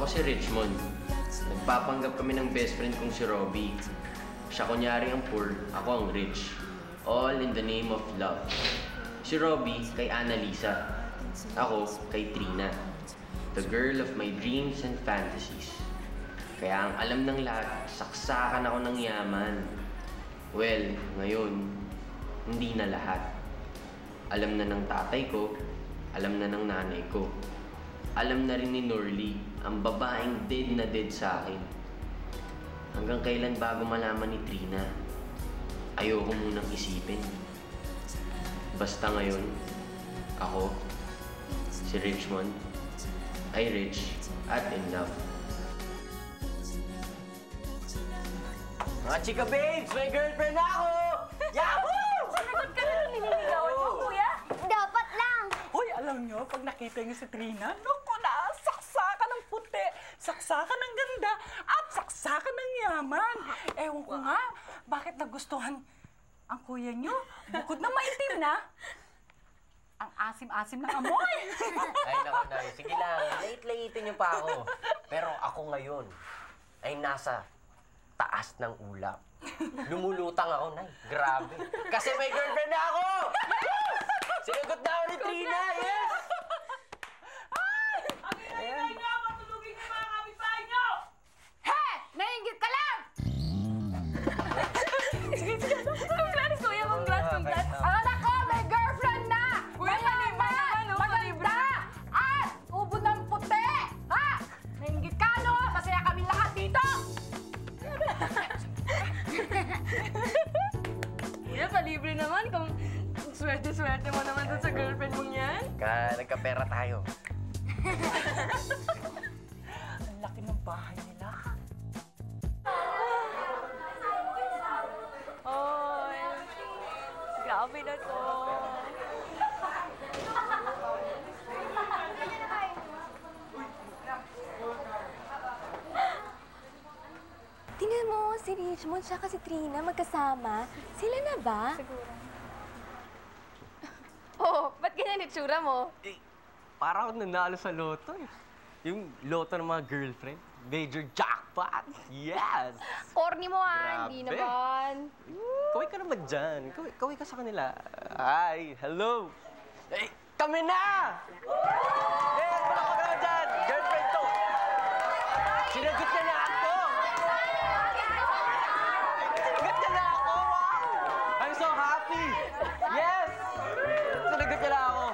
si Richmond. Nagpapanggap kami ng best friend kong si Robbie. Siya kunyari ang poor, ako ang rich. All in the name of love. Si Robbie kay Annalisa. Ako kay Trina. The girl of my dreams and fantasies. Kaya ang alam ng lahat, saksakan ako ng yaman. Well, ngayon, hindi na lahat. Alam na ng tatay ko, alam na ng nanay ko. Alam na rin ni Norly, ang babaeng dead na dead sa akin. Hanggang kailan bago malaman ni Trina? Ayoko munang isipin. Basta ngayon, ako, si Richmond, ay rich at in love. Mga chika babes, may girlfriend na ako! Yahoo! Sinagot ka na nung nililigawan mo, kuya? Dapat lang! Hoy, alam nyo, pag nakita niyo si Trina, naku na, saksakan ng puti, saksakan ng ganda, at saksakan ng yaman. Ewan ko nga, bakit nagustuhan ang kuya nyo? Bukod na maitim na, ang asim-asim ng amoy. Ay, naku, Nay. Sige lang, lait-laitin niyo pa ako. Pero ako ngayon ay nasa taas ng ulap. Lumulutang ako, Nay. Grabe. Kasi may girlfriend na ako! Sinagot na ako ni Trina, yes! Ang ingay nyo! Matulugin niyo mga kapitbahay nyo! He! Nainggit ka lang! Sige, sige. Congrats, kuya. Congrats, congrats. Ang anak ko, may girlfriend na! Uy, Mayaman! Maganda! At ubo ng puti! Ha? Nainggit ka, no? Masaya kami lahat dito! Kuya, palibre naman. Kung swerte-swerte mo naman dun sa girlfriend mong yan. Nagkapera tayo. Ang laki ng bahay nila. Oy, grabe na to. Tingnan mo, si Richmond siya si Trina magkasama. Sila na ba? Siguro. Oh, ba't ganyan itsura mo? Eh, parang ako nanalo sa loto eh. Yung loto ng mga girlfriend. Major jackpot! Yes! Corny mo hindi Grabe. naman. Kaway ka naman dyan. Kaway ka sa kanila. Hi! Hello! Eh, kami na! Eh, wala ka naman dyan! Girlfriend to! Sinagot niya na ako! Sinagot niya na ako! Wow! I'm so happy! Yes! Sinagot niya na ako!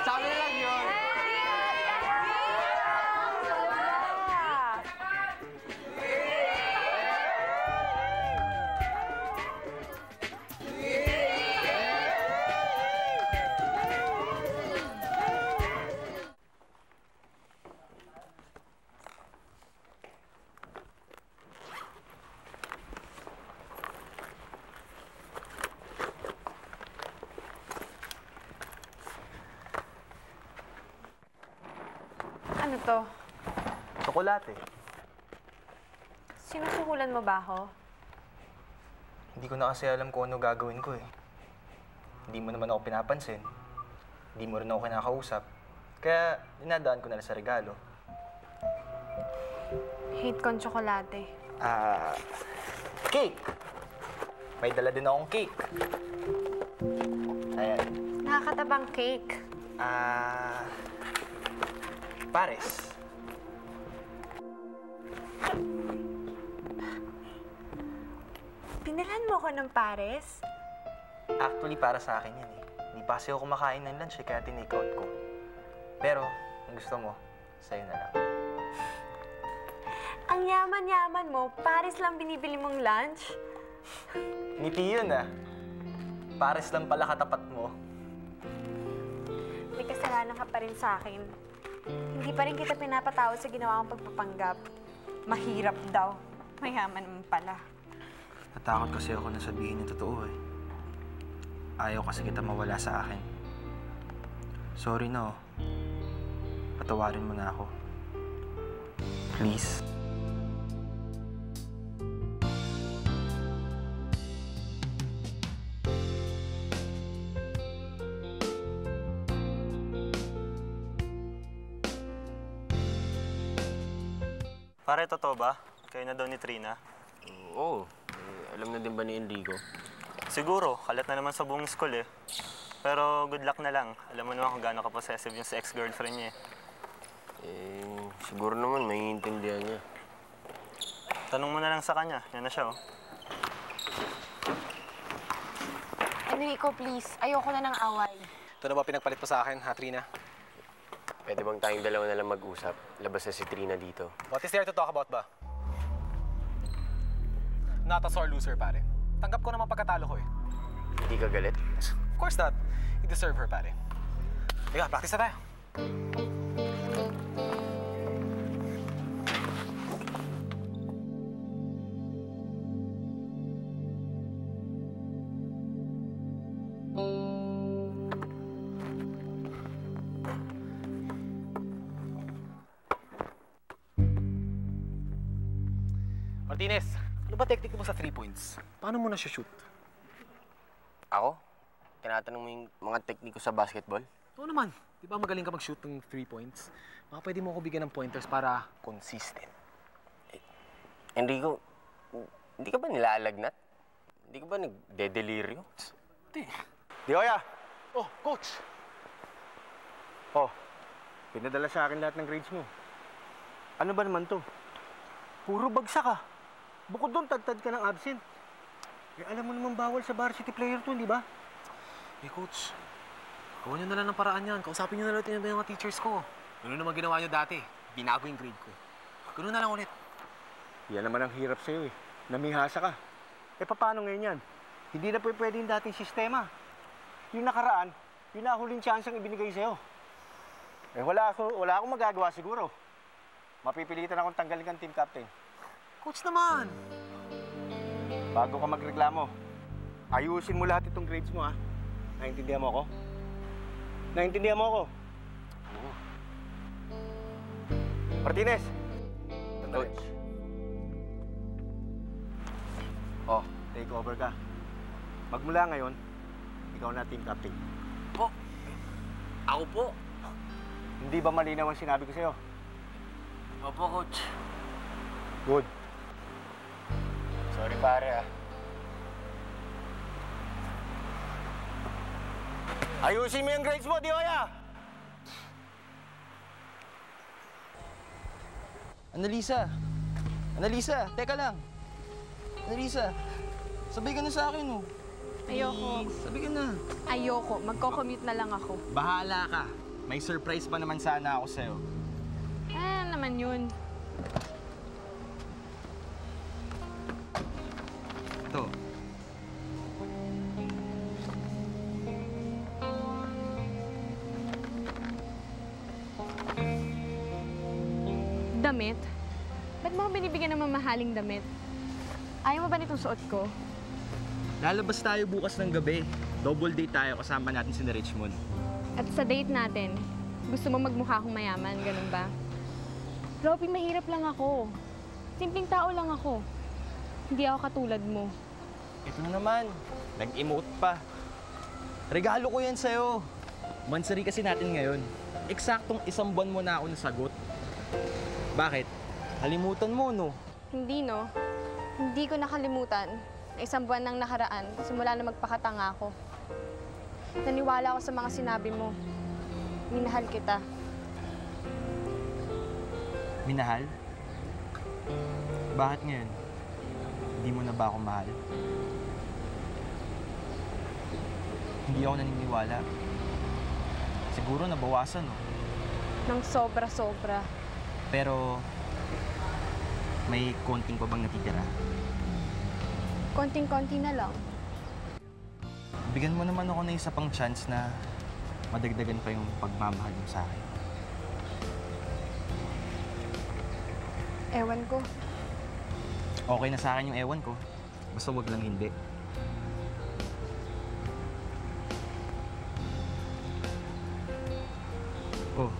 Sabi na lang yun. Ano to? Tsokolate. Sinusukulan mo ba ako? Hindi ko na kasi alam kung ano gagawin ko eh. Hindi mo naman ako pinapansin. Hindi mo rin ako kinakausap. Kaya dinadaan ko na lang sa regalo. Hate kong tsokolate. Cake! May dala din akong cake. Ayan. Nakakatabang cake. Pares. Pinalhan mo ko ng pares? Actually, para sa akin yan eh. Hindi pa kasi ako kumakain ng lunch eh, kaya tinake out ko. Pero, kung gusto mo, sa'yo na lang. Ang yaman-yaman mo, pares lang binibili mong lunch? Ngiti yun ah. Pares lang pala katapat mo. May kasalanan ka pa rin sa akin. Hindi pa rin kita pinapatawad sa ginawa kong pagpapanggap. Mahirap daw. Mayaman naman pala. Natakot kasi ako na sabihin yung totoo eh. Ayaw kasi kita mawala sa akin. Sorry no. Patawarin mo na ako. Please. Pare, totoo ba? Kayo na daw ni Trina? Oo. Alam na din ba ni Enrico? Siguro, kalat na naman sa buong school eh. Pero good luck na lang. Alam mo naman kung gaano ka-possessive yung sa ex-girlfriend niya Siguro naman maiintindihan niya. Tanong mo na lang sa kanya. Yan na siya, oh. Enrico, please. Ayoko na ng away. Ito na ba pinagpalit mo sa akin, ha, Trina? Pwede bang tayong dalawa na lang mag-usap? Labas na si Trina dito. What is there to talk about ba? Not a sore loser, pare. Tanggap ko naman pagkatalo ko eh. Hindi ka galit? Of course not. You deserve her, pare. Teka, practice na tayo. Martinez, ano ba technique mo sa 3 points? Paano mo na-shoot? Ako? Tinatanong mo yung mga tekniko sa basketball? Oo naman. Di ba magaling ka mag-shoot ng 3 points? Baka pwede mo ako bigyan ng pointers para consistent. Enrico, hindi ka ba nilalagnat? Hindi ka ba nagdedeliryo? Hindi. Dioya! Oh, coach! Oh, pinadala sa akin lahat ng grades mo. Ano ba naman to? Puro bagsak ka. Bukod doon, tagtad ka ng absent. Eh, alam mo naman bawal sa varsity player to, di ba? Eh, coach, gawin nyo na lang ng paraan yan. Kausapin nyo na lang yung mga teachers ko. Ano naman ginawa nyo dati? Binago yung grade ko. Ganoon na lang ulit. Yan naman ang hirap sa'yo eh. Namihasa ka. Eh, paano ngayon yan? Hindi na pwede yung dating sistema. Yung nakaraan, yun na huling chance ang ibinigay sa'yo. Eh, wala akong magagawa siguro. Mapipilitan akong tanggalin kang team captain. Coach naman! Bago ka magreklamo, ayusin mo lahat itong grades mo, ha? Naintindihan mo ako? Naintindihan mo ako? Oo. Martinez! Coach. Oh, take over ka. Magmula ngayon, ikaw na team captain. Po? Ako po? Hindi ba malinaw ang sinabi ko sa'yo? Opo, Coach. Good. Sorry, pare, ah. Ayusin mo yung grades mo, Dioya! Annalisa! Annalisa, teka lang. Annalisa, sabay ka na sa akin, oh. Ayoko. Sabay ka na. Ayoko. Magko-commute na lang ako. Bahala ka. May surprise pa naman sana ako sa'yo. Naman yun. Ito. Damit? Ba't mo ako binibigyan ng mamahaling damit? Ayaw mo ba nitong suot ko? Lalabas tayo bukas ng gabi. Double date tayo kasama natin si Richmond. At sa date natin, gusto mo magmukha akong mayaman, ganun ba? Robby, mahirap lang ako. Simpleng tao lang ako. Hindi ako katulad mo. Ito na naman. Nag-emote pa. Regalo ko yan sa'yo. Mansari kasi natin ngayon. Eksaktong 1 buwan mo na ako nasagot. Bakit? Halimutan mo, no? Hindi, no? Hindi ko nakalimutan na 1 buwan nang nakaraan simula na magpakatanga ako. Naniwala ako sa mga sinabi mo. Minahal kita. Minahal? Bakit ngayon? Hindi mo na ba ako mahal? Hindi ako naniniwala. Siguro nabawasan, no? Nang sobra-sobra. Pero may konting pa bang natitira? Konting-konti na lang. Bigyan mo naman ako ng isa pang chance na madagdagan pa yung pagmamahal mo sa akin. Ewan ko. Okay na sa akin yung ewan ko. Basta wag lang hindi. Oh,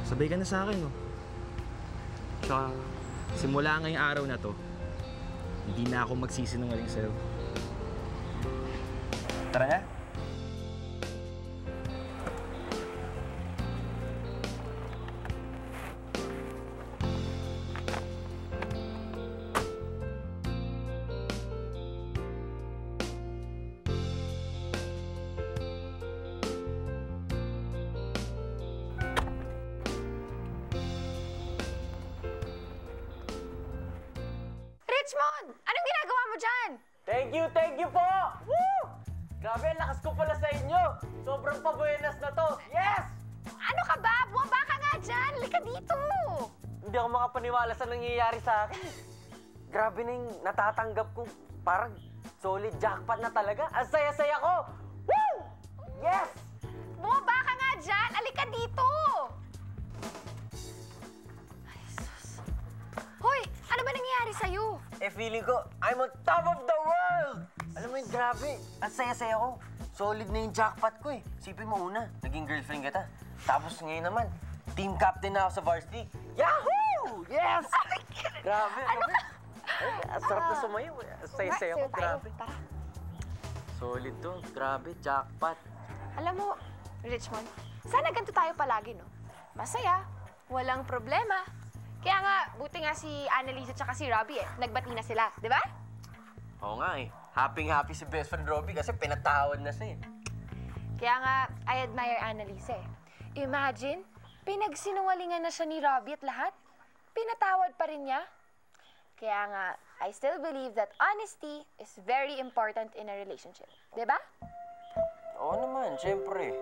sabay ka na sa akin, oh. Tsaka, simula ngayong araw na to, hindi na ako magsisinungaling sa'yo. Tara na. Thank you po! Woo! Grabe, ang lakas ko pala sa inyo. Sobrang pabuenas na to. Yes! Ano ka ba? Bumaba ka nga dyan! Halika dito! Hindi ako makapaniwala sa nangyayari sa akin. Grabe na yung natatanggap ko. Parang solid jackpot na talaga. Ang saya-saya ko! Woo! Yes! Bumaba ka nga dyan! Halika dito! Ay, sus. Hoy! Ano ba nangyayari sa'yo? Feeling ko, I'm on top of the world! Alam mo yun, grabe. Ang saya-saya ko. Solid na yung jackpot ko eh. Sipin mo una, naging girlfriend kita. Tapos ngayon naman, team captain na ako sa varsity. Yahoo! Yes! Grabe. Ano ka? Ang sarap na sumayaw. Ang saya-saya ko, grabe. Tara. Solid to. Grabe, jackpot. Alam mo, Richmond, sana ganito tayo palagi, no? Masaya, walang problema. Kaya nga, buti nga si Annalisa at si Robbie nagbati na sila, di ba? Oo nga eh. Happy-happy si best friend Robbie kasi pinatawad na siya eh. Kaya nga, I admire Annalisa Imagine, pinagsinungalingan na siya ni Robbie at lahat. Pinatawad pa rin niya. Kaya nga, I still believe that honesty is very important in a relationship. Di ba? Oo naman, syempre.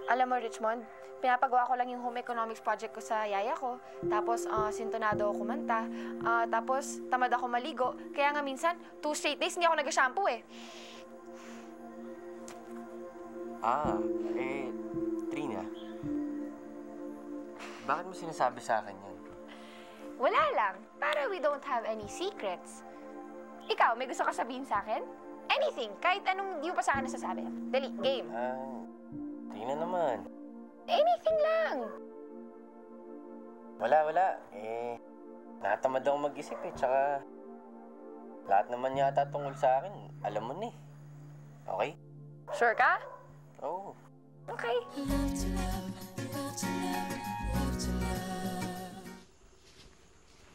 Alam mo, Richmond, pinapagawa ko lang yung home economics project ko sa yaya ko. Tapos, sintonado ako kumanta. Tapos, tamad ako maligo. Kaya nga minsan, 2 straight days hindi ako nag-shampoo eh. Trina. Bakit mo sinasabi sa akin yan? Wala lang. Para we don't have any secrets. Ikaw, may gusto ka sabihin sa akin? Anything. Kahit anong di mo pa sa akin nasasabi. Dali, game. Trina naman. Anything lang. Wala. Natamad ako mag-isip eh. Tsaka, lahat naman yata tungkol sa akin, alam mo na eh. Okay? Sure ka? Oo. Okay.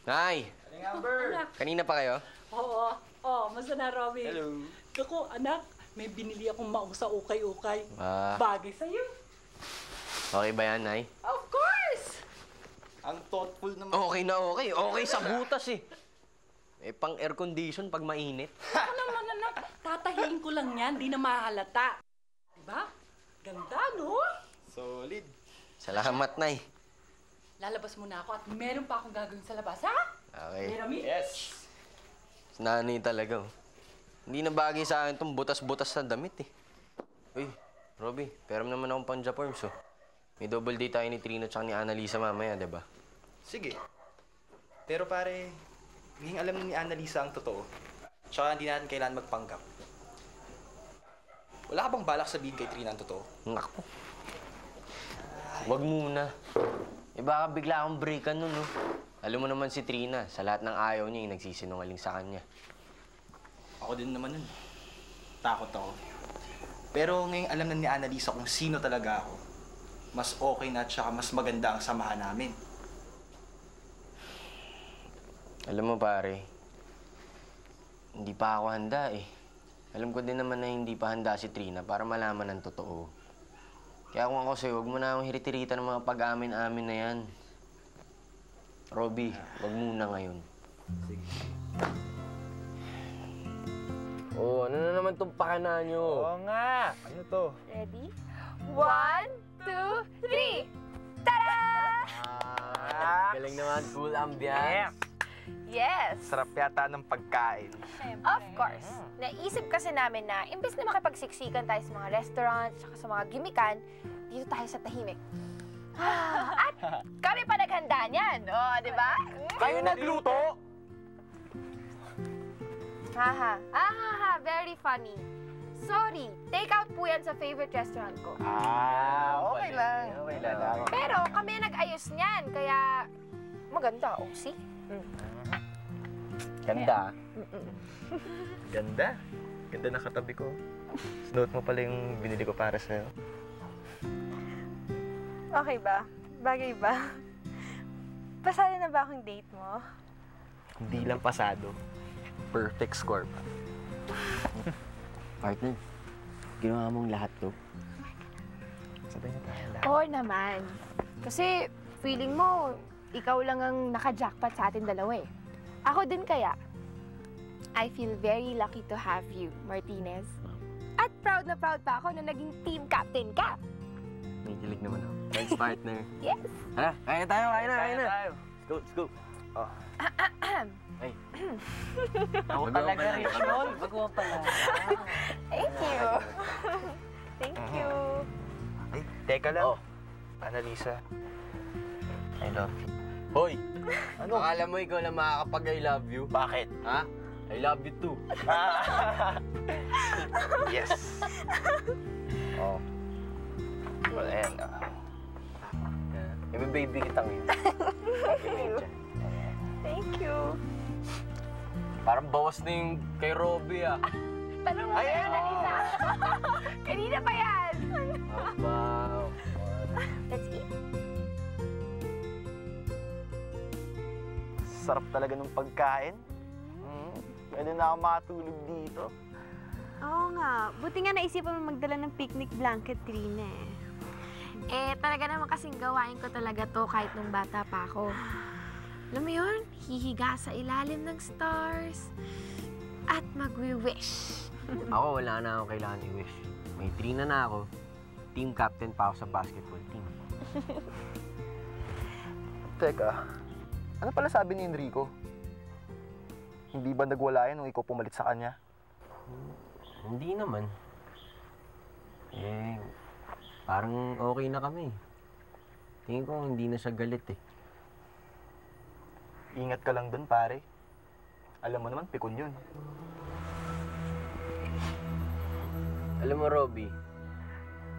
Nay! Kanina pa kayo? Oo. Masa na, Robby? Hello. Naku, anak, may binili akong maong sa ukay-ukay. Bagay sa'yo. Okay ba yan, Nay? Of course! Ang thoughtful naman. Okay na okay. Okay sa butas eh. Pang air condition pag mainit. Ako naman, anak, tatahiin ko lang yan, di na mahalata. Diba? Ganda, no? Solid. Salamat, Nay. Lalabas muna ako at meron pa akong gagawin sa labas, ha? Okay. Merami? Yes. Nanay talaga. Hindi na bagay sa akin itong butas-butas na damit eh. Uy, Robby, pero naman akong pang-Japorms oh. May double date tayo ni Trina at ni Annalisa mamaya, diba? Sige. Pero pare, hinging alam ni Annalisa ang totoo. Tsaka hindi natin kailangan magpanggap. Wala ka bang balak sabihin kay Trina ang totoo? Naku. Wag muna. Baka bigla akong breakan nun, no? Alam mo naman si Trina, sa lahat ng ayaw niya, yung nagsisinungaling sa kanya. Ako din naman nun. Takot ako. Pero ngayong alam na ni Annalisa kung sino talaga ako, mas okay na at saka mas maganda ang samahan namin. Alam mo, pare, hindi pa ako handa eh. Alam ko din naman na hindi pa handa si Trina para malaman ang totoo. Kaya kung ako sa'yo, huwag mo na akong hirit-hiritan ng mga pag-amin-amin na yan. Robby, huwag muna ngayon. Sige. Oh, ano na naman itong pakana nyo? Oo nga. Ano to? Ready? 1, 2, 3! Tada! Galing naman, cool ambiance. Yes! Sarap yata ng pagkain. Of course. Naisip kasi namin na imbes na makipagsiksikan tayo sa mga restaurants at sa mga gimikan, dito tayo sa tahimik. At kami pa naghanda niyan. O, di ba? Kayo nagluto? Haha. Very funny. Sorry, take out po yan sa favorite restaurant ko. Okay lang. Okay lang. Pero kami nag-ayos niyan, kaya maganda. O, see? Ganda. Ganda. Ganda na katabi ko. Sinuot mo pala yung binili ko para sa'yo. Okay ba? Bagay ba? Pasado na ba akong date mo? Hindi lang pasado. Perfect score pa. Partner, ginawa mong lahat to. Sabay na tayo lahat. Oo naman. Kasi feeling mo, ikaw lang ang naka-jackpot sa atin dalawa eh. Ako din kaya. I feel very lucky to have you, Martinez. At proud na proud pa ako na naging team captain ka. May kilig naman ako. Thanks, partner. Yes. Hala, kain na tayo, kain na, kain na. Let's go, let's go. Oh. Ay. Ako talaga rin, Sean. Bago pala. Thank you. Thank you. Ay, teka lang. Oh. Annalisa, I love you. Hoy! Ano? Akala mo ikaw lang makakapag I love you? Bakit? Ha? I love you too. Yes. Oh. Well, ayan. May baby kitang yun. Thank you. Parang bawas na yung kay Robbie ah. Tanong mo kaya, Annalisa. Kanina pa yan. Wow. Let's eat. Sarap talaga ng pagkain. Pwede na ako makatulog dito. Oo nga. Buti nga naisipan mo magdala ng picnic blanket, Trina eh. Talaga naman kasing gawain ko talaga to kahit nung bata pa ako. Alam mo yun? Hihiga sa ilalim ng stars at magwi-wish. Ako, wala na akong kailangan i-wish. May Trina na ako. Team captain pa ako sa basketball team. Teka, ano pala sabi ni Enrico? Hindi ba nagwala yan nung ikaw pumalit sa kanya? Hindi naman. Parang okay na kami. Tingin ko hindi na siya galit eh. Ingat ka lang dun, pare. Alam mo naman, pikon yun. Alam mo, Robby,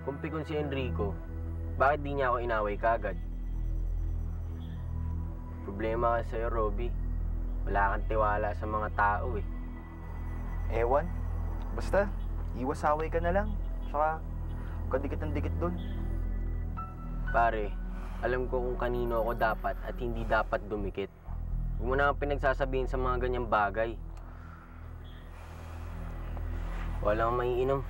kung pikon si Enrico, bakit di niya ako inaway kagad? Problema ka sa'yo, Robby. Wala kang tiwala sa mga tao eh. Ewan. Basta, iwasaway ka na lang. Tsaka, huwag ka dikit ng dikit dun. Pare, alam ko kung kanino ako dapat at hindi dapat dumikit. Huwag mo na akong pinagsasabihin sa mga ganyang bagay. Wala kang maiinom.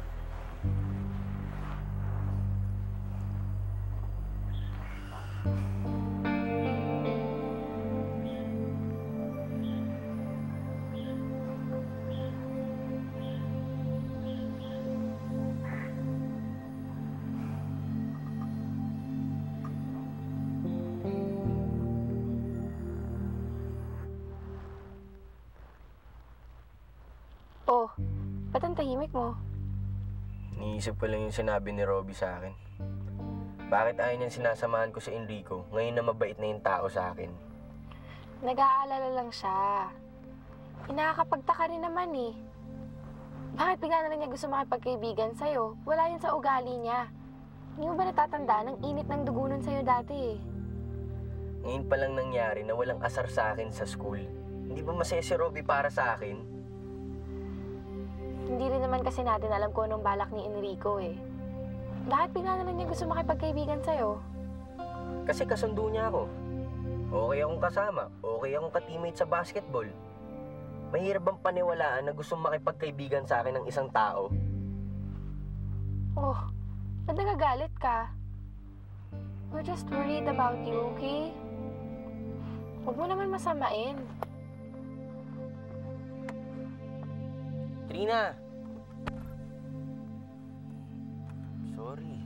Oh, ba't ang tahimik mo? Iniisip ko lang yung sinabi ni Robby sa akin. Bakit ayaw niyang sinasamahan ko sa Enrico ngayon na mabait na yung tao sa akin? Nag-aalala lang siya. Inakakapagtaka rin naman eh. Bakit bigla na lang niya gusto makipagkaibigan sa'yo? Wala yun sa ugali niya. Hindi mo ba natatandaan ang init ng dugo nun sa'yo dati eh? Ngayon pa lang nangyari na walang asar sa akin sa school. Hindi ba masaya si Robby para sa akin? Hindi rin naman kasi natin alam kung anong balak ni Enrico eh. Bakit bigla na lang niya gusto makipagkaibigan sa'yo? Kasi kasundo niya ako. Okay akong kasama. Okay akong ka-teammate sa basketball. Mahirap bang paniwalaan na gusto makipagkaibigan sa akin ng isang tao? Oh, ba't nagagalit ka? We're just worried about you, okay? Huwag mo naman masamain. Trina! Sorry.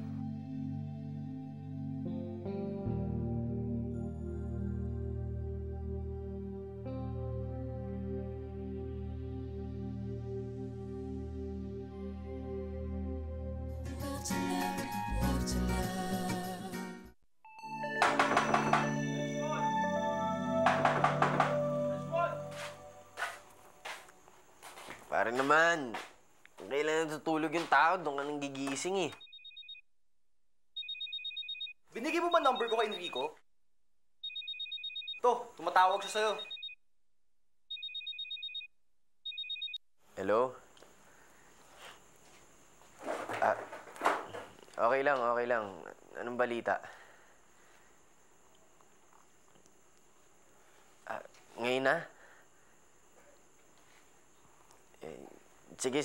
Pare naman, kailan natutulog yung tao, doon ka nang gigising eh. Binigay mo ba number ko kay Enrico? To, tumatawag siya sa'yo. Hello? Okay lang, okay lang. Anong balita? Ngayon na? Sige.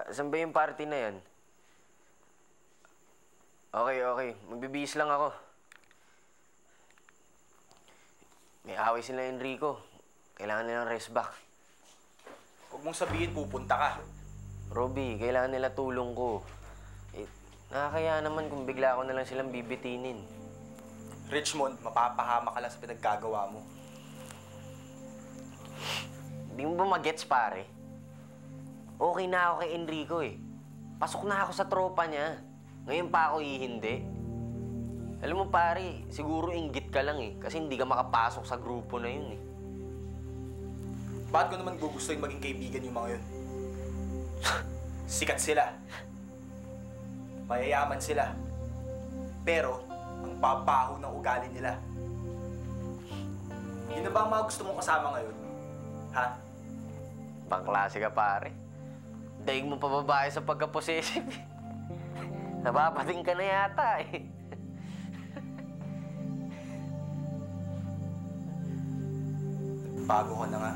Saan ba yung party na yan? Okay. Magbibihis lang ako. May away sila Enrico. Kailangan nilang rest back. mong sabihin pupunta ka. Robby, kailangan nila tulong ko. Nakakaya naman kung bigla ko na lang silang bibitinin. Richmond, mapapahama ka lang sa pinaggagawa mo. Hindi mo ba magets, pare? Okay na ako kay Enrico eh. Pasok na ako sa tropa niya. Ngayon pa ako ihindi. Alam mo pare, siguro inggit ka lang eh. Kasi hindi ka makapasok sa grupo na yun eh. Bakit ko naman gugustuhin maging kaibigan yung mga yun? Sikat sila. Mayayaman sila. Pero, ang pabaho ng ugali nila. Yun na ba ang mga gusto mong kasama ngayon? Ha? Pangklase ka pare. Daig mo pa babae sa pagka-possessive. Napapating ka na yata eh. Bago ka na nga.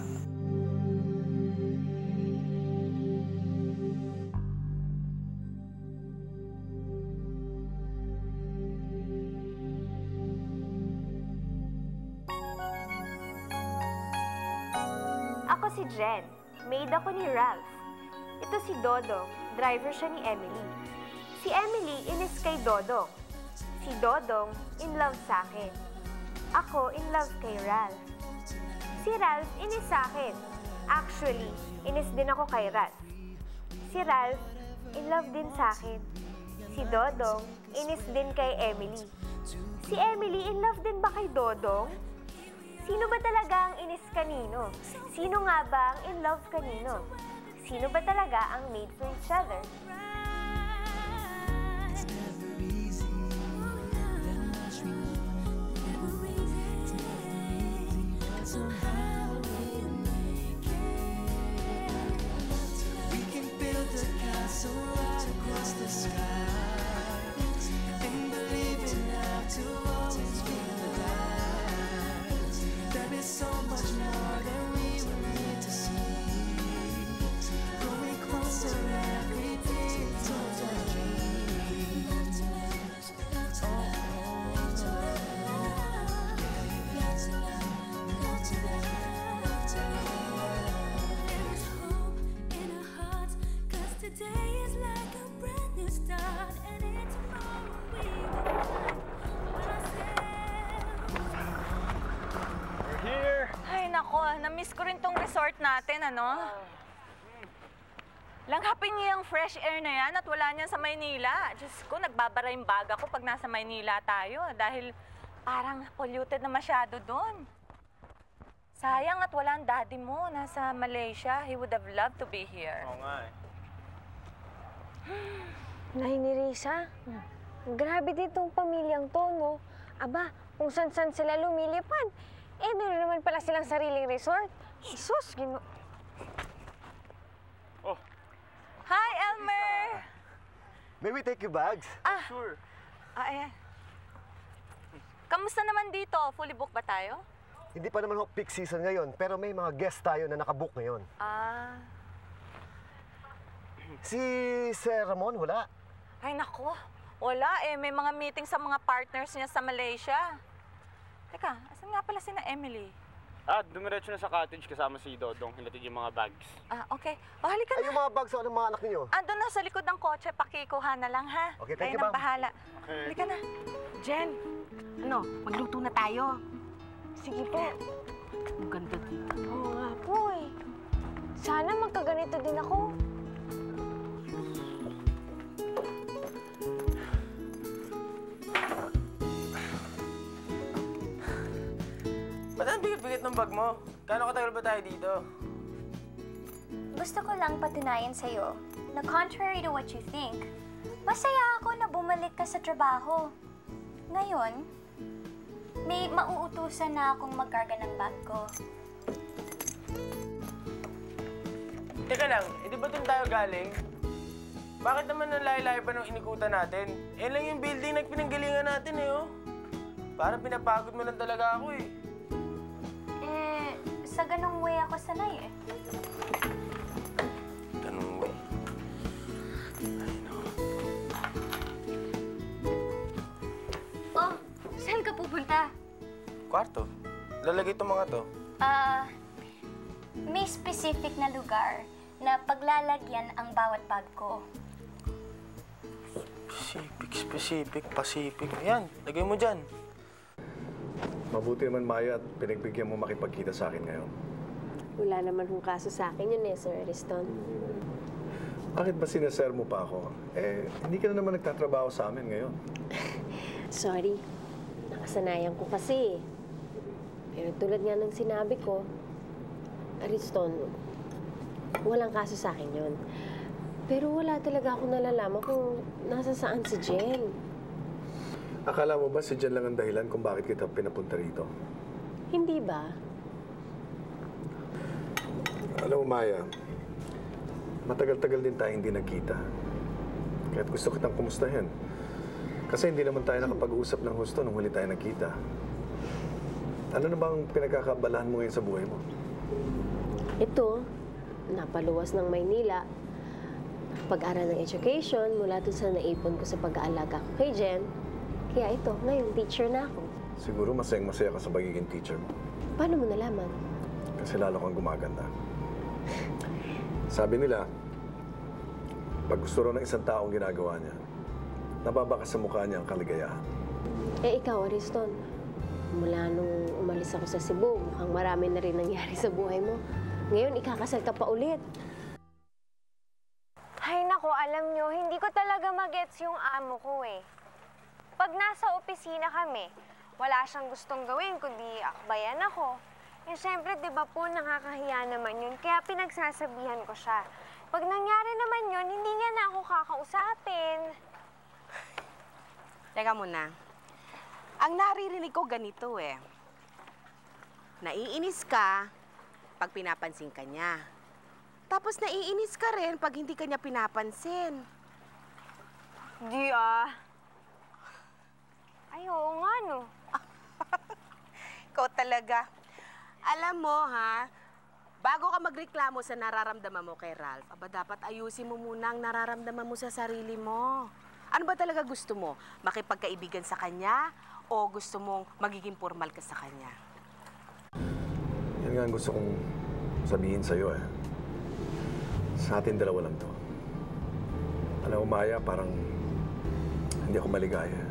Ako si Jen. Maid ako ni Ralph. Ito si Dodong. Driver siya ni Emily. Si Emily inis kay Dodong. Si Dodong in love sa akin. Ako in love kay Ralph. Si Ralph inis sa akin. Actually, inis din ako kay Ralph. Si Ralph in love din sa akin. Si Dodong inis din kay Emily. Si Emily in love din ba kay Dodong? Sino ba talaga ang inis kanino? Sino nga ba ang in love kanino? Sino ba talaga ang made for each other? Na-miss ko rin tong resort natin, ano? Langhapin niya yung fresh air na yan at wala niyan sa Maynila. Diyos ko, nagbabara yung baga ko pag nasa Maynila tayo dahil parang polluted na masyado doon. Sayang at wala ang daddy mo. Nasa Malaysia. He would have loved to be here. Oo nga eh. Nay ni Risa, grabe ditong pamilyang to, no? Aba, kung san-san sila lumilipad. Eh, meron naman pala silang sariling resort. Sus, Oh. Hi, Elmer! May we take your bags? Sure. Ayan. Kamusta naman dito? Fully booked ba tayo? Hindi pa naman peak season ngayon, pero may mga guest tayo na nakabook ngayon. Si Sir Ramon, wala? Ay, nako. Wala eh. May mga meeting sa mga partners niya sa Malaysia. Teka, asan nga pala si na Emily? Dumiretso na sa cottage kasama si Dodong. Hinatid yung mga bags. Okay. O, halika na. Ay, yung mga bags ng mga anak ninyo? Andun na sa likod ng kotse. Pakikuha na lang, ha? Okay, thank you, Kayo nang ma'am. bahala. Okay. Halika na. Jen, ano, magluto na tayo. sige po. Ang ganda dito. Oo nga po eh. Sana magkaganito din ako. Ba't ang bigat-bigat ng bag mo? Kano katagal ba tayo dito? Gusto ko lang patunayan sa'yo na contrary to what you think, masaya ako na bumalik ka sa trabaho. Ngayon, may mauutusan na akong magkarga ng bag ko. Teka lang, di ba doon tayo galing? Bakit naman ang layo-layo pa nung inikutan natin? Lang yung building na pinanggalingan natin eh, oh. Parang pinapagod mo lang talaga ako eh. Sa ganong way ako sanay eh. Ganong way? Ay, no. Oh, saan ka pupunta? Kwarto. Lalagay itong mga to. May specific na lugar. na paglalagyan ang bawat bag ko. Specific, Pacific. Ayan, lagay mo dyan. Mabuti naman, Maya, at pinagbigyan mo makipagkita sa akin ngayon. Wala naman hong kaso sa akin yun Sir Ariston. Bakit ba sineser mo pa ako? Hindi ka na naman nagtatrabaho sa amin ngayon. Sorry. Nakasanayan ko kasi. Pero tulad nga ng sinabi ko, Ariston, walang kaso sa akin yun. Pero wala talaga ako nalalaman kung nasa saan si Jen. Akala mo ba si Jen lang ang dahilan kung bakit kita pinapunta rito? Hindi ba? Alam mo, Maya, matagal-tagal din tayo hindi nagkita. Kaya't gusto kitang kumustahin. Kasi hindi naman tayo nakapag-usap ng husto nung huli tayo nagkita. Ano na bang pinagkakabalahan mo ngayon sa buhay mo? Ito, napaluwas ng Maynila. Pag-aral ng education mula dun sa naipon ko sa pag-aalaga ko kay Jen. Kaya ito, ngayon, teacher na ako. Siguro masayang-masaya ka sa pagiging teacher mo. Paano mo nalaman? Kasi lalo kang gumaganda. Sabi nila, pag gusto raw ng isang taong ginagawa niya, nababakas sa mukha niya ang kaligayahan. Ikaw, Ariston, mula nung umalis ako sa Cebu, mukhang marami na rin nangyari sa buhay mo. Ngayon, ikakasal ka pa ulit. Ay nako, alam nyo, hindi ko talaga magets yung amo ko eh. Pag nasa opisina kami, wala siyang gustong gawin kundi akbayan ako. Eh syempre, di ba po, nakakahiya naman yun, kaya pinagsasabihan ko siya. Pag nangyari naman yun, hindi niya na ako kakausapin. Teka muna. Ang naririnig ko ganito eh. Naiinis ka pag pinapansin ka niya. Tapos naiinis ka rin pag hindi ka niya pinapansin. Di ah. Ay, oo nga no. Ikaw talaga. Alam mo ha, bago ka magreklamo sa nararamdaman mo kay Ralph, dapat ayusin mo muna ang nararamdaman mo sa sarili mo. Ano ba talaga gusto mo? Makipagkaibigan sa kanya o gusto mong magiging formal ka sa kanya? Yan nga ang gusto kong sabihin sa'yo eh. Sa atin dalawa lang to. Alam mo, Maya, parang hindi ako maligaya.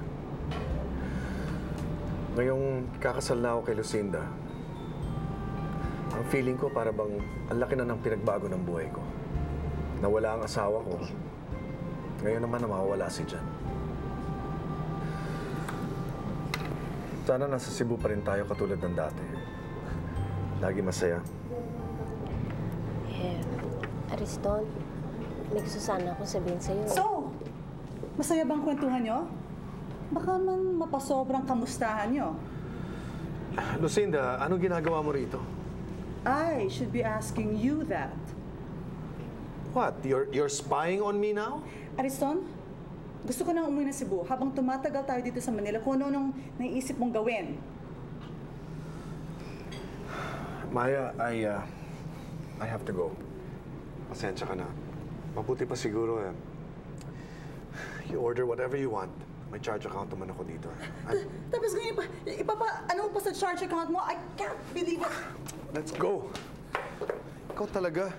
Ngayong kakasal na ako kay Lucinda, ang feeling ko para bang ang laki na ng pinagbago ng buhay ko. Nawala ang asawa ko. Ngayon naman na mawawala si Jen. Sana nasa Cebu pa rin tayo katulad ng dati. Lagi masaya. Ariston, may gusto sana akong sabihin sa'yo. So, masaya bang kwentuhan nyo? Baka man mapasobrang kamustahan nyo. Lucinda, anong ginagawa mo rito? I should be asking you that. What? You're spying on me now? Ariston, gusto ko nang umuwi ng Cebu habang tumatagal tayo dito sa Manila kung ano-anong naiisip mong gawin. Maya, I have to go. Pasensya ka na. Mabuti pa siguro eh. You order whatever you want. May charge account naman ako dito. Tapos ngayon, ano pa sa charge account mo? I can't believe it. Let's go. Ikaw talaga.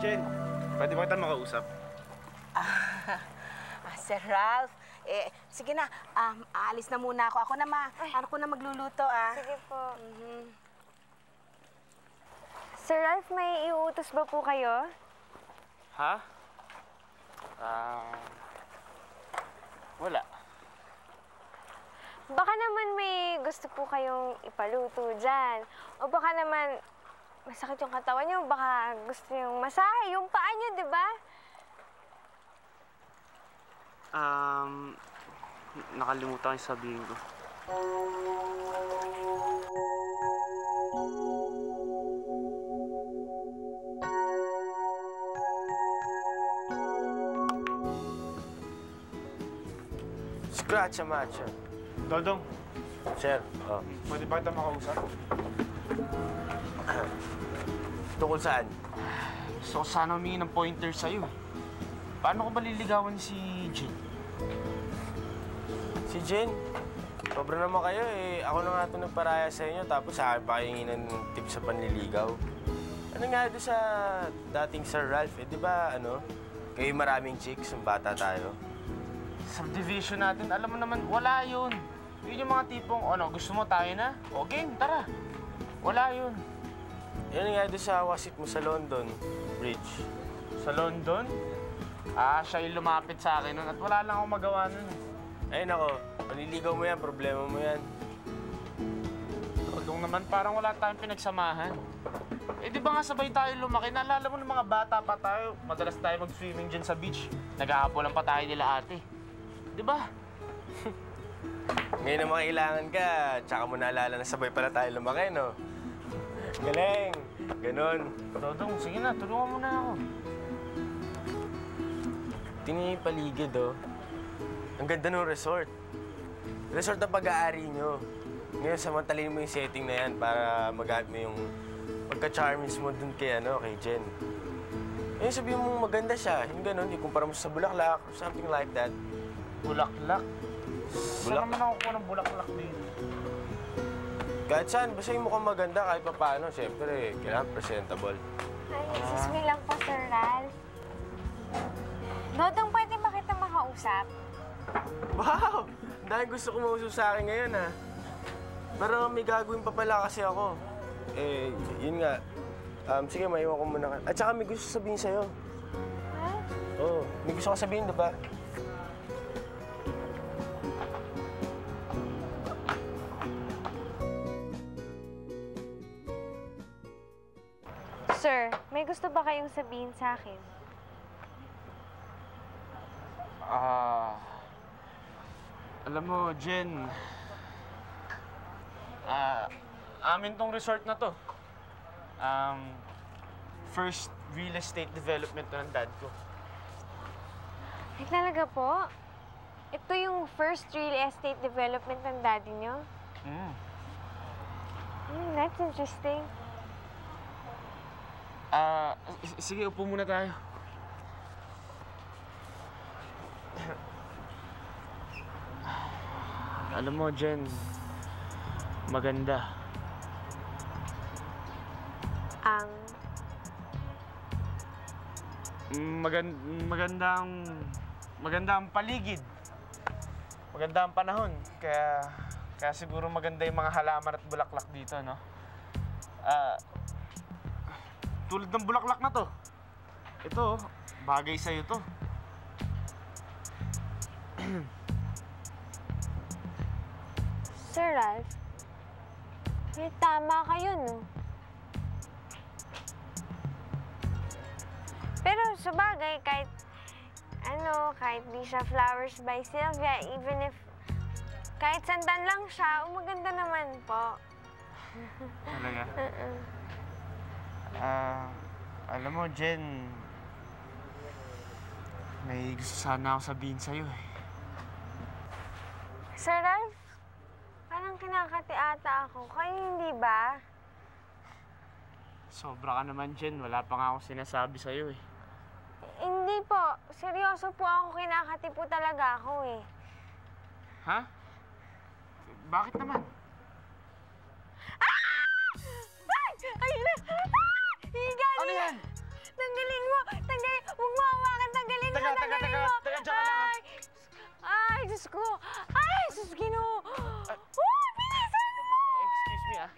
Jen, pwede ba kita makausap? Sir Ralph, sige na, aalis na muna ako. Ako na ano ko na magluluto Sige po. Sir Ralph, may iuutos ba po kayo? Ha? Wala. Baka naman may gusto po kayong ipaluto dyan. O baka naman masakit yung katawan niyo, baka gusto yung masahe, yung paa niyo, di ba? Nakalimutan ko yung sabihin ko. Scratch a match. Dodong, Sir, pwede ba kita makausap? tungkol saan? Gusto ko sana humingi ng pointer sa'yo. Paano ko maliligawan si Jen? Si Jen, sobra naman kayo eh. Ako na nga ito nagparaya sa inyo, tapos sa akin pa kayo hingin ng tips sa panliligaw. Ano nga doon sa dating Sir Ralph, eh, di ba, kayo maraming chicks, yung bata tayo. Subdivision natin, alam mo naman, wala yun. Yun yung mga tipong, gusto mo tayo na? O game, tara. Wala yun. Yan nga doon sa wasit mo sa London Bridge. Sa London? Siya yung lumapit sa akin nun at wala lang akong magawa nun. Ay nako, panliligaw mo yan, problema mo yan. Dodong naman, parang wala tayong pinagsamahan. Eh di ba nga sabay tayo lumaki? Naalala mo ng mga bata pa tayo, madalas tayo mag-swimming dyan sa beach. Nag-aapolan pa tayo nila ate. Di ba? Ngayon naman kailangan ka, tsaka mo naalala na sabay pala tayo lumaki, no? Galing! Ganon. Dodong, sige na, tulungan mo na ako. Tingnan yung paligid, oh. Ang ganda ng resort. Resort na pag-aari nyo. Ngayon, samantalin mo yung setting na yan para magamit mo yung pagka-charmings mo dun kay Jen. Ngayon, sabihin mo maganda siya. Yung gano'n, ikumpara mo sa Bulaklak or something like that. Bulaklak? Saan naman ako kuha ng bulaklak dito? Kahit saan, basta yung mukhang maganda kahit pa paano. Siyempre, kailangan presentable. Ay, excuse me lang po, Sir Ralph. Dodong, pwede ba kita makausap? Wow! Dahil gusto ko mausap sa akin ngayon, ha? Pero may gagawin pa pala kasi ako. Eh, yun nga. Sige, maiwan ko muna ka. At saka may gusto sabihin sa'yo. Ha? Oo, may gusto ko sabihin, diba? Sir, may gusto ba kayong sabihin sa akin? Alam mo, Jen, amin tong resort na to. First real estate development na ng dad ko. Ay, talaga po? Ito yung first real estate development ng daddy niyo? That's interesting. Sige, upo muna tayo. Alam mo, Jen, maganda. Maganda ang paligid. Maganda ang panahon. Kaya siguro maganda yung mga halaman at bulaklak dito, no? Tulad ng bulaklak na to. Ito, bagay sa'yo to. Sir Ralph, tama kayo, no? Pero sa bagay, kahit di siya Flowers by Sylvia, even if kahit sandan lang siya, maganda naman po. Talaga? Alam mo, Jen, may gusto sana ako sabihin sa'yo, eh. Sir Ralph, parang kinakati ata ako. Kayo hindi ba? Sobra ka naman, Jen. Wala pa nga akong sinasabi sa'yo, eh. Hindi po. Seryoso po ako. Kinakati po talaga ako, eh. Ha? Bakit naman? Ayun na! Higali! Ano yan? Tanggalin mo! Huwag mo hawakan! Tanggalin mo! Tanggalin mo! Teka, dyan ka lang. Ay, Diyos ko! Ay, Diyos Ginoo! Bilisan mo! Excuse me, ah.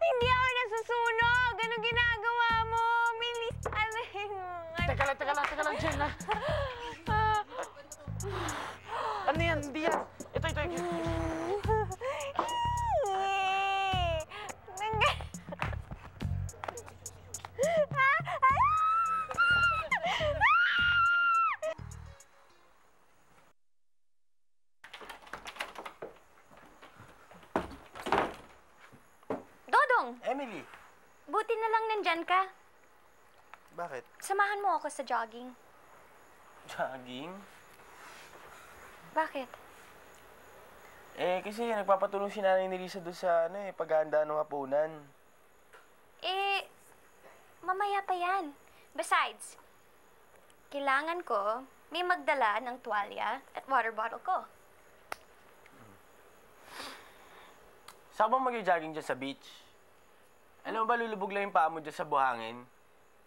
Hindi ako nasusunog! Anong ginagawa mo? Bilisan mo! Teka lang, Jen, ha? Ano yan? Hindi yan. Ito. Dodong! Emily! Buti na lang nandyan ka. Bakit? Samahan mo ako sa jogging. Jogging? Bakit? Kasi nagpapatulong si Nanay ni Lisa doon sa paghahanda ng hapunan. Mamaya pa yan. Besides, Kailangan ko may magdala ng tuwalya at water bottle ko. Saan ba mag-jogging dyan sa beach? Alam mo ba, lulubog lang yung paa mo dyan sa buhangin?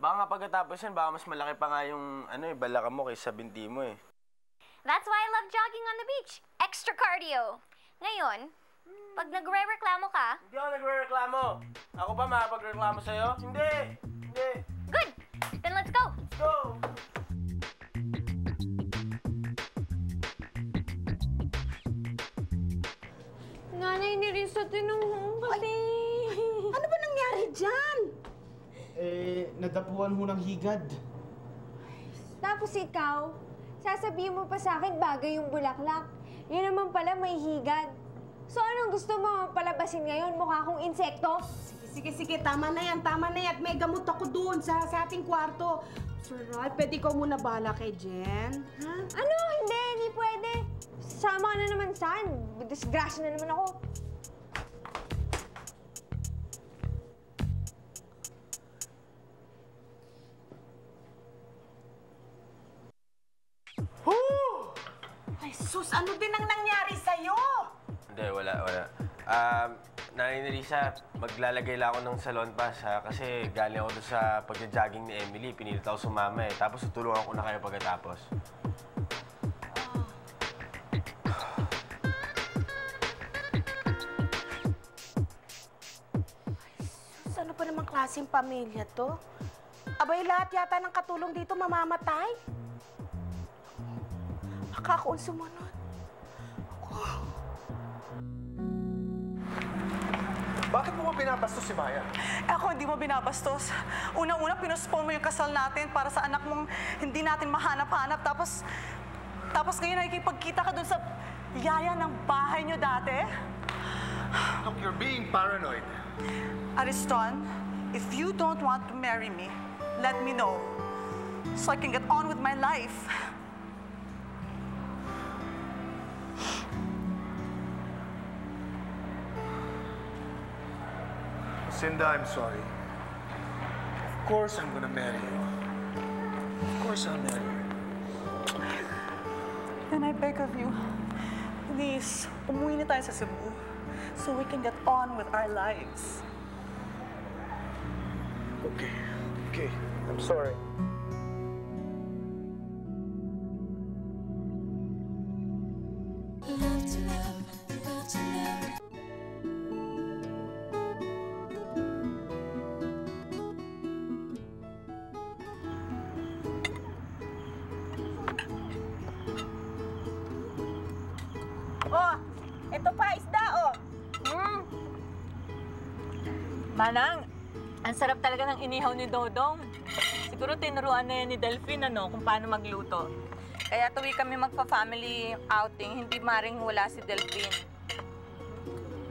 Baka nga pagkatapos yan, baka mas malaki pa nga yung balaka mo kaysa binti mo eh. That's why I love jogging on the beach. Extra cardio. Ngayon, pag nagre-reklamo ka... Hindi ako nagre-reklamo. Ako ba makapag-reklamo sa'yo? Hindi! Hindi! Good! Then let's go! Let's go! Nanay, ni Risa, tinanong kasi. Ano ba nangyari dyan? Nadapuan ho ng higad. Tapos ikaw, sasabihin mo pa sa akin bagay yung bulaklak. Yun naman pala may higad. So anong gusto mo palabasin ngayon? Mukha akong insekto? Sige, tama na yan. May gamot ako doon sa ating kwarto. Sir Ralph, pwede ko muna bala kay Jen? Ha? Ano? Hindi pwede. Sama ka na naman saan? Disgrasya na naman ako. Ay, sus, ano din ang nangyari sa'yo? Hindi, wala. Nanay Nerissa, maglalagay lang ako ng salon pass ha, kasi galing ako doon sa pagja-jogging ni Emily. Pinilit ako sumama eh. Tapos tutulungan ko na kayo pagkatapos. Sus, ano pa namang klaseng pamilya to? Abay, lahat yata ng katulong dito mamamatay. Baka ako ang sumunod. Bakit mo ba binabastos si Maya? Ako, hindi mo binabastos. Unang-una, pinospone mo yung kasal natin para sa anak mong hindi natin mahanap-hanap. Tapos ngayon nakikipagkita ka dun sa yaya ng bahay niyo dati. Look, you're being paranoid. Ariston, if you don't want to marry me, let me know so I can get on with my life. Cinda, I'm sorry. Of course I'm gonna marry you. Of course I'll marry you. And I beg of you, please, umuwi na tayo sa Cebu so we can get on with our lives. Okay. I'm sorry. Oh, ito pa, isda, oh. Manang, ang sarap talaga ng inihaw ni Dodong. Siguro tinuruan na yan ni Delphine, kung paano magluto. Kaya tuwi kami magpa-family outing, hindi maring wala si Delphine.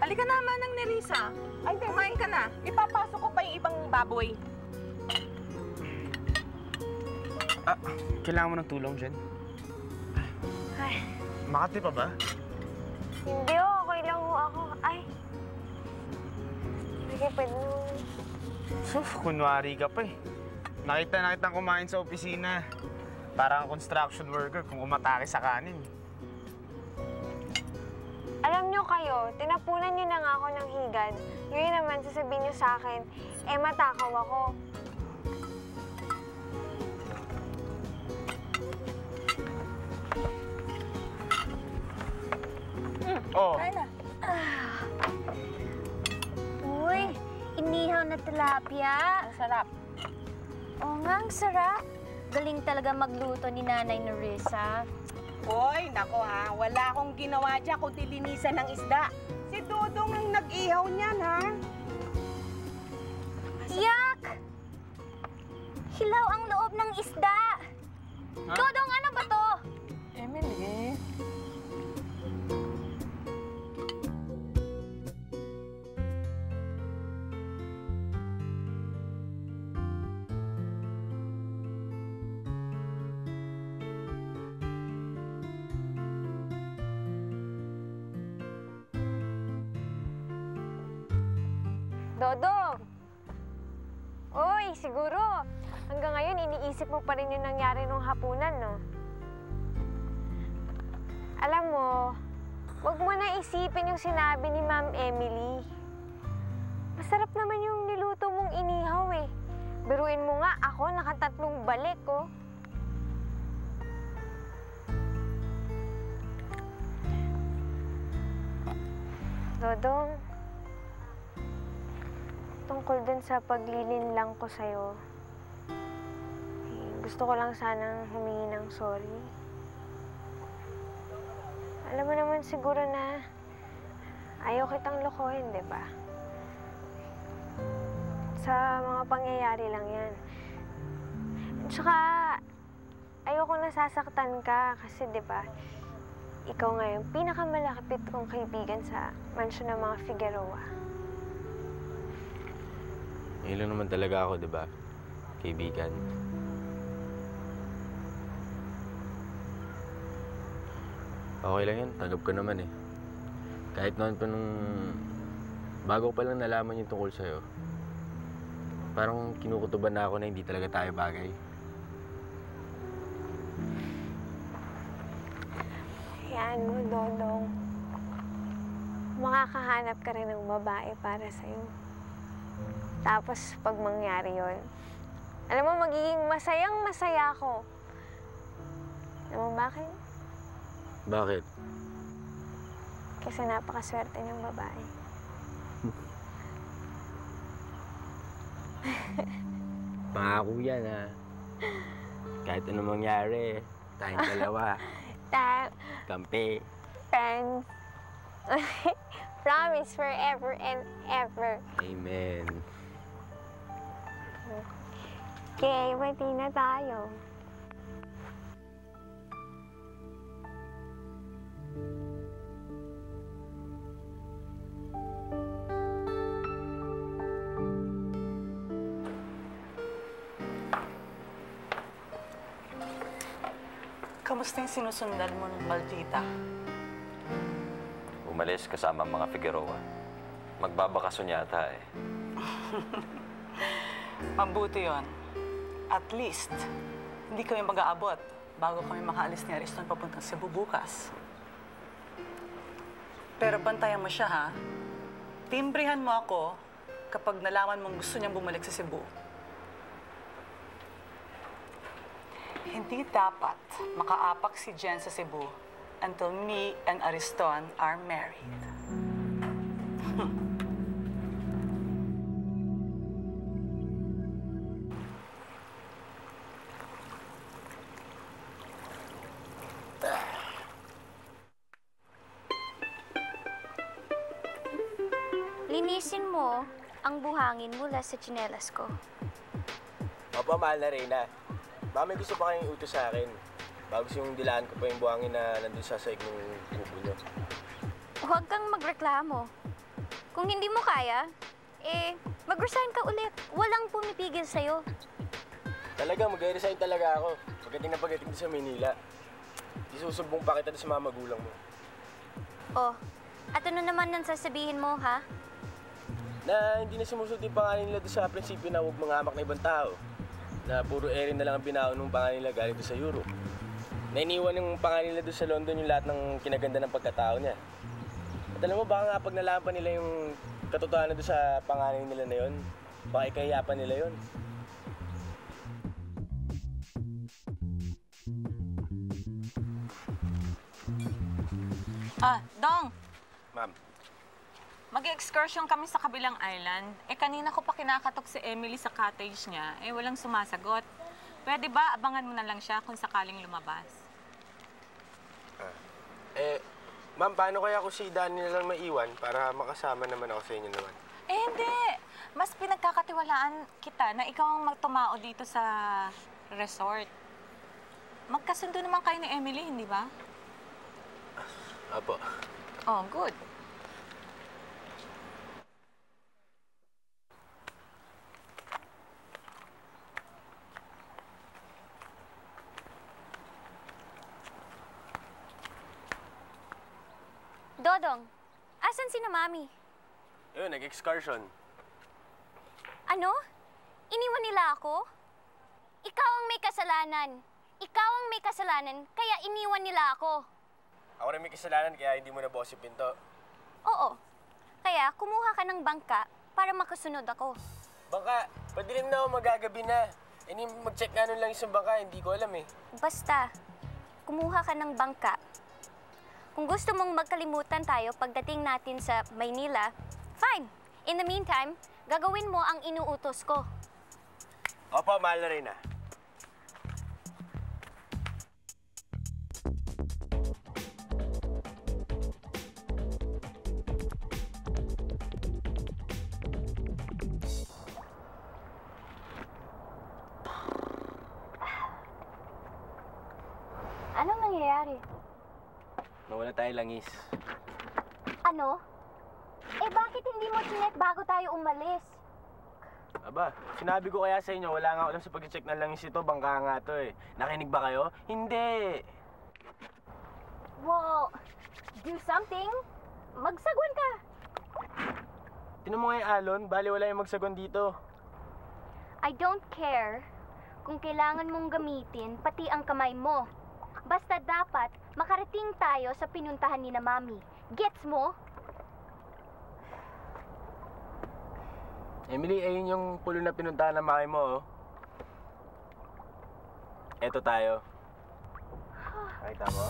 Halika na, Manang Nerissa. Ay, kumain ka na. Ipapasok ko pa yung ibang baboy. Kailangan mo ng tulong, Jen? Ay, Makati pa ba? hindi okay lang ho ako. Ay. Sige, pwede mo. Kunwari ka pa eh. Nakita kitang kumain sa opisina. Parang construction worker kung umatake sa kanin. Alam niyo kayo, tinapunan niyo na nga ako ng higad. Ngayon naman, sasabihin niyo sa akin, matakaw ako. Oh. Uy, inihaw na tilapia. Ang sarap. Oo nga, ang sarap. Galing talaga magluto ni Nanay Nerissa. Hoy, nako ha, wala akong ginawa dyan kundi linisan ng isda. Si Dodong ang nag-ihaw niyan, ha? Yak! Hilaw ang loob ng isda. Dodong, ano ba to? Emily. Dodong! Uy, siguro, ang hanggang ngayon iniisip mo pa rin yung nangyari nung hapunan, no? Alam mo, wag mo na isipin yung sinabi ni Ma'am Emily. Masarap naman yung niluto mong inihaw eh. Biruin mo nga, ako nakatatlong balik, oh. Dodong, tungkol dun sa paglilinlang ko sa'yo, gusto ko lang sanang humingi ng sorry. Alam mo naman siguro na ayaw kitang lokohin, di ba? Sa mga pangyayari lang yan. Tsaka, ayoko nasasaktan ka kasi, di ba, ikaw nga yung pinakamalapit kong kaibigan sa mansyon ng mga Figueroa. Ngayon lang naman talaga ako, di ba? Kaibigan. Okay lang yan. Tanggap ko naman eh. Kahit noon pa nung bago pa lang nalaman yung tungkol sa'yo, parang kinukutuban na ako na hindi talaga tayo bagay. Hayaan mo, Dodong. Makakahanap ka rin ng babae para sa'yo. Tapos, pag mangyari yon, alam mo, magiging masayang-masaya ako. Alam mo bakit? Bakit? Kasi napakaswerte ng babae. Pangako yan, ha? Kahit anong mangyari, tayong dalawa. Kampi. Friends. Promise forever and ever. Amen. Okay, bati na tayo. Kamusta yung sinusundan mo ng Maldita? Umalis kasama ang mga Figueroa. Magbabakasyon yata eh. Mabuti yon. At least, hindi kami mag-aabot bago kami makaalis ni Ariston papuntang Cebu bukas. Pero bantayan mo siya, ha? Timbrihan mo ako kapag nalaman mong gusto niyang bumalik sa Cebu. Hindi dapat makaapak si Jen sa Cebu until me and Ariston are married. Linisin mo ang buhangin mula sa tsinelas ko. Opo, mahal na Reyna. Baka may gusto pa kayong utos sa akin. Bago yung dilaan ko pa yung buhangin na nandun sa saig ng kubo nyo. Huwag kang magreklamo. Kung hindi mo kaya, mag-resign ka ulit. Walang pumipigil sa'yo. Talaga, mag-resign talaga ako. Pagdating sa Manila. Isusumbong pa kita sa mga magulang mo. Oh, at ano naman nang sasabihin mo, ha? Na hindi na sumusunod yung pangalan nila doon sa prinsipyo na huwag mangamak na ibang tao. Na puro Erin na lang ang binaon ng pangalan nila galing doon sa Europe. Na iniwan yung pangalan nila doon sa London yung lahat ng kinaganda ng pagkatao niya. At alam mo, baka nga pag nalaman pa nila yung katotohanan doon sa pangalan nila na yun, baka ikahiya pa nila yun. Dong! Ma'am. Mag-excursion kami sa kabilang island. Kanina ko pa kinakatok si Emily sa cottage niya. Walang sumasagot. Pwede ba abangan mo na lang siya kung sakaling lumabas? Ma'am, paano kaya kung si Danny na lang maiwan para makasama naman ako sa inyo naman? Hindi. Mas pinagkakatiwalaan kita na ikaw ang magtumao dito sa resort. Magkasundo naman kayo ni Emily, hindi ba? Apo. Oh, good. Dodong, asan si na Mami? Yun, nag-excursion. Ano? Iniwan nila ako? Ikaw ang may kasalanan. Ikaw ang may kasalanan, kaya iniwan nila ako. Ako rin may kasalanan kaya hindi mo nabukas yung pinto. Oo. Kaya kumuha ka ng bangka para makasunod ako. Bangka, padilim na ako magagabi na. Mag-check nga nun lang isang bangka, hindi ko alam eh. Basta, kumuha ka ng bangka. Kung gusto mong magkalimutan tayo pagdating natin sa Maynila, fine. In the meantime, gagawin mo ang inuutos ko. Opo, mahal na rin ah. Anong nangyayari? Nawala tayo langis. Ano? Eh bakit hindi mo chinek bago tayo umalis? Aba, sinabi ko kaya sa inyo, wala nga ako alam sa pag-check ng langis ito, bangka nga to eh. Nakinig ba kayo? Hindi! Well, do something. Magsagon ka. Tinan mo nga yung alon, bali wala yung magsagon dito. I don't care kung kailangan mong gamitin pati ang kamay mo. Basta dapat makarating tayo sa pinuntahan ni na Mami. Gets mo? Emily, ayun yung pulo na pinuntahan ng mami mo, oh. Eto tayo. Nakita mo?